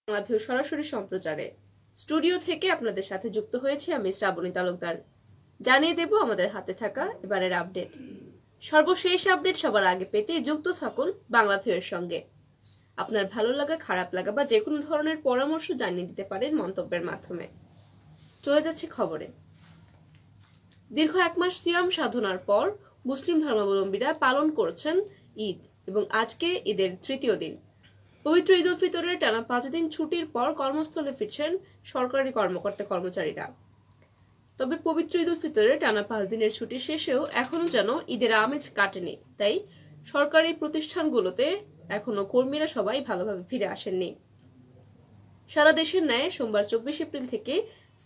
বাংলাভিউ সরাসরি সম্প্রচারে স্টুডিও থেকে আপনাদের সাথে যুক্ত হয়েছে আমি শ্রাবণী তালুকদার। জানিয়ে দেব আমাদের হাতে থাকা এবারের আপডেট। সর্বশেষ আপডেট সবার আগে পেতে যুক্ত থাকুন বাংলাভিউয়ের সঙ্গে। আপনার ভালো লাগা, খারাপ লাগা বা যে কোনো ধরনের পরামর্শ জানিয়ে দিতে পারেন মন্তব্যের মাধ্যমে। চলে যাচ্ছে খবরে। দীর্ঘ 1 মাস সিয়াম সাধনার পর মুসলিম ধর্মাবলম্বীরা পালন করছেন ঈদ এবং আজকে ঈদের তৃতীয় দিন। পবিত্র ঈদ উল ফিতরের টানা 5 দিন ছুটির পর কর্মস্থলে ফিরছেন সরকারি কর্মকর্তা-কর্মচারীরা। তবে পবিত্র ঈদ উল ফিতরের টানা 5 দিনের ছুটি শেষেও এখনো যেন ঈদের আমেজ কাটেনি, তাই সরকারি প্রতিষ্ঠানগুলোতে এখনো কর্মীরা সবাই ভালোভাবে ফিরে আসেননি। সারা দেশের ন্যায় সোমবার 24 এপ্রিল থেকে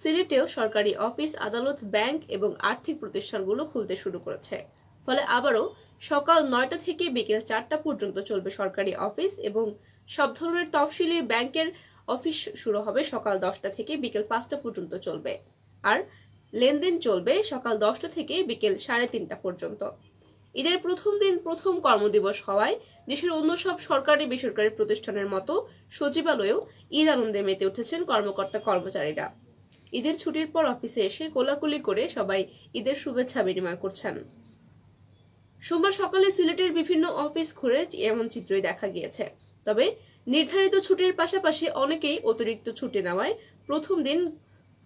সিলেটেও সরকারি অফিস, আদালত, ব্যাংক এবং আর্থিক প্রতিষ্ঠানগুলো খুলতে শুরু করেছে। ফলে আবারও সকাল 9টা থেকে বিকেল 4টা পর্যন্ত চলবে সরকারি অফিস এবং সব ধরনের তফসিলি ব্যাংকের অফিস শুরু হবে সকাল 10টা থেকে বিকেল 5টা পর্যন্ত চলবে। আর লেনদেন চলবে সকাল 10টা থেকে বিকেল 3:30টা পর্যন্ত। ঈদের প্রথম দিন প্রথম কর্মদিবস হওয়ায় দেশের অন্য সব সরকারি বেসরকারি প্রতিষ্ঠানের মতো সচিবালয়েও ঈদ আনন্দে মেতে উঠেছেন কর্মকর্তা-কর্মচারীরা। ঈদের ছুটির পর অফিসে এসে কোলাকুলি করে সবাই ঈদের শুভেচ্ছা বিনিময় করছেন। সোমবার সকালে সিলেটের বিভিন্ন অফিস ঘুরে এমন চিত্রই দেখা গিয়েছে। তবে নির্ধারিত ছুটির পাশাপাশি অনেকেই অতিরিক্ত ছুটি নেওয়ায় প্রথম দিন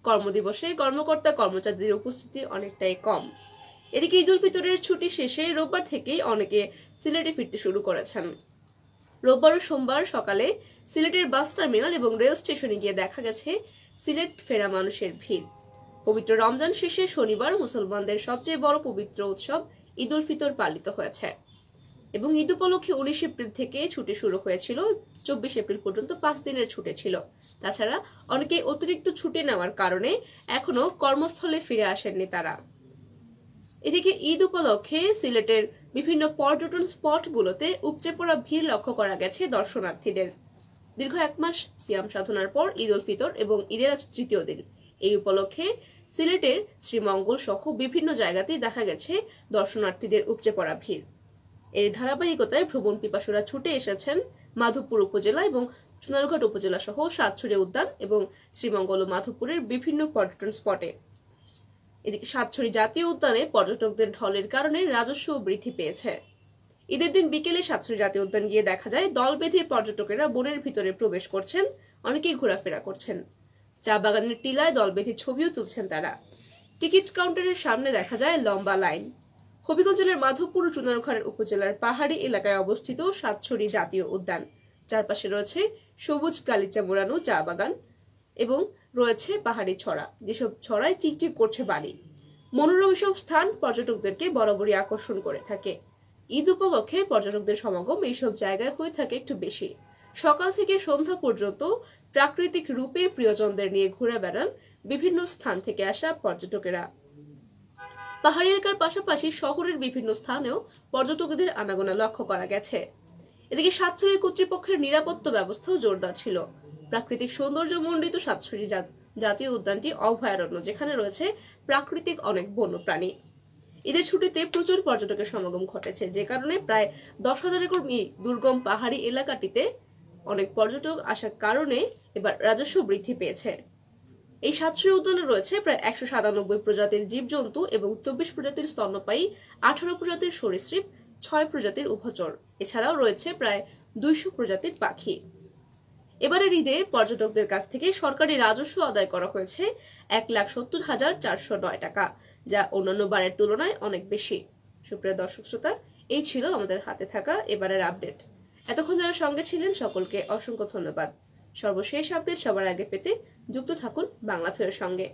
কর্মদিবসে কর্মকর্তা-কর্মচারীদের উপস্থিতি অনেকটাই কম। এদিকে ঈদ উল ফিতরের ছুটি শেষে রোববার থেকেই অনেকে সিলেটে ফিরতে শুরু করেছেন। রোববার ও সোমবার সকালে সিলেটের বাস টার্মিনাল এবং রেল স্টেশনে গিয়ে দেখা গেছে সিলেট ফেরা মানুষের ভিড়। পবিত্র রমজান শেষে শনিবার মুসলমানদের সবচেয়ে বড় পবিত্র উৎসব ঈদ উল ফিতর পালিত হয়েছে এবং ঈদ উপলক্ষে 19 এপ্রিল থেকে ছুটি শুরু হয়েছিল। 24 এপ্রিল পর্যন্ত 5 দিনের ছুটি ছিল। তাছাড়া অনেকে অতিরিক্ত ছুটি নেওয়ার কারণে এখনো কর্মস্থলে ফিরে আসেননি তারা। এদিকে ঈদ উপলক্ষে সিলেটের বিভিন্ন পর্যটন স্পটগুলোতে উপচে পড়া ভিড় লক্ষ্য করা গেছে দর্শনার্থীদের। দীর্ঘ 1 মাস সিয়াম সাধনার পর ঈদ উল ফিতর এবং ঈদের আজ তৃতীয় দিন। এই উপলক্ষে সিলেটের শ্রীমঙ্গল সহ বিভিন্ন জায়গাতেই দেখা গেছে দর্শনার্থীদের উপচে পড়া ভিড়। এর ধারাবাহিকতায় ভ্রমণ পিপাসুরা ছুটে এসেছেন মাধবপুর উপজেলা এবং সোনারঘাট উপজেলা সহ সাতছড়ি উদ্যান এবং শ্রীমঙ্গল ও মাধবপুরের বিভিন্ন পর্যটন স্পটে। এদিকে সাতছড়ি জাতীয় উদ্যানে পর্যটকদের ঢলের কারণে রাজস্ব বৃদ্ধি পেয়েছে। ঈদের দিন বিকেলে সাতছড়ি জাতীয় উদ্যান গিয়ে দেখা যায় দল বেঁধে পর্যটকেরা বনের ভিতরে প্রবেশ করছেন, অনেকেই ঘোরাফেরা করছেন। চা বাগানের টিলায় দল বেঁধে ছবিও তুলছেন তারা। টিকিট কাউন্টারের সামনে দেখা যায় লম্বা লাইন। হবিগঞ্জ জেলার মাধবপুর ও চুনারুঘাট উপজেলার পাহাড়ি এলাকায় অবস্থিত সাতছড়ি জাতীয় উদ্যান। চারপাশে রয়েছে সবুজ গালিচা মোড়ানো চা বাগান এবং রয়েছে পাহাড়ি ছড়া, যেসব ছড়ায় চিকচিক করছে বালি। মনোরম এসব স্থান পর্যটকদেরকে বরাবরই আকর্ষণ করে থাকে। ঈদ উপলক্ষে পর্যটকদের সমাগম এইসব জায়গায় হয়ে থাকে একটু বেশি। সকাল থেকে সন্ধ্যা পর্যন্ত প্রাকৃতিক রূপে প্রিয়জনদের নিয়ে ঘুরে বেড়ান বিভিন্ন স্থান থেকে আসা পর্যটকেরা। পাহাড়ি এলাকার পাশাপাশি শহরের বিভিন্ন স্থানেও পর্যটকদের আনাগোনা লক্ষ্য করা গেছে। এদিকে সাতছড়ি কর্তৃপক্ষের নিরাপত্তা ব্যবস্থাও জোরদার ছিল। প্রাকৃতিক সৌন্দর্য মণ্ডিত সাতছড়ি জাতীয় উদ্যানটি অভয়ারণ্য, যেখানে রয়েছে প্রাকৃতিক অনেক বন্যপ্রাণী। ঈদের ছুটিতে প্রচুর পর্যটকের সমাগম ঘটেছে, যে কারণে প্রায় 10,000 একর দুর্গম পাহাড়ি এলাকাটিতে অনেক পর্যটক আসার কারণে এবার রাজস্ব বৃদ্ধি পেয়েছে। এই সাতছড়ি উদ্যানে রয়েছে প্রায় 197 প্রজাতির জীবজন্তু এবং 24 প্রজাতির স্তন্যপায়ী, 18 প্রজাতির সরীসৃপ, 6 প্রজাতির উভচর। এছাড়াও রয়েছে প্রায় 200 প্রজাতির পাখি। এবারের ঈদে পর্যটকদের কাছ থেকে সরকারি রাজস্ব আদায় করা হয়েছে 1,70,409 টাকা, যা অন্যান্য বারের তুলনায় অনেক বেশি। সুপ্রিয় দর্শক শ্রোতা, এই ছিল আমাদের হাতে থাকা এবারের আপডেট। এতক্ষণ যারা সঙ্গে ছিলেন সকলকে অসংখ্য ধন্যবাদ। সর্বশেষ আপডেট সবার আগে পেতে যুক্ত থাকুন বাংলাভিউয়ের সঙ্গে।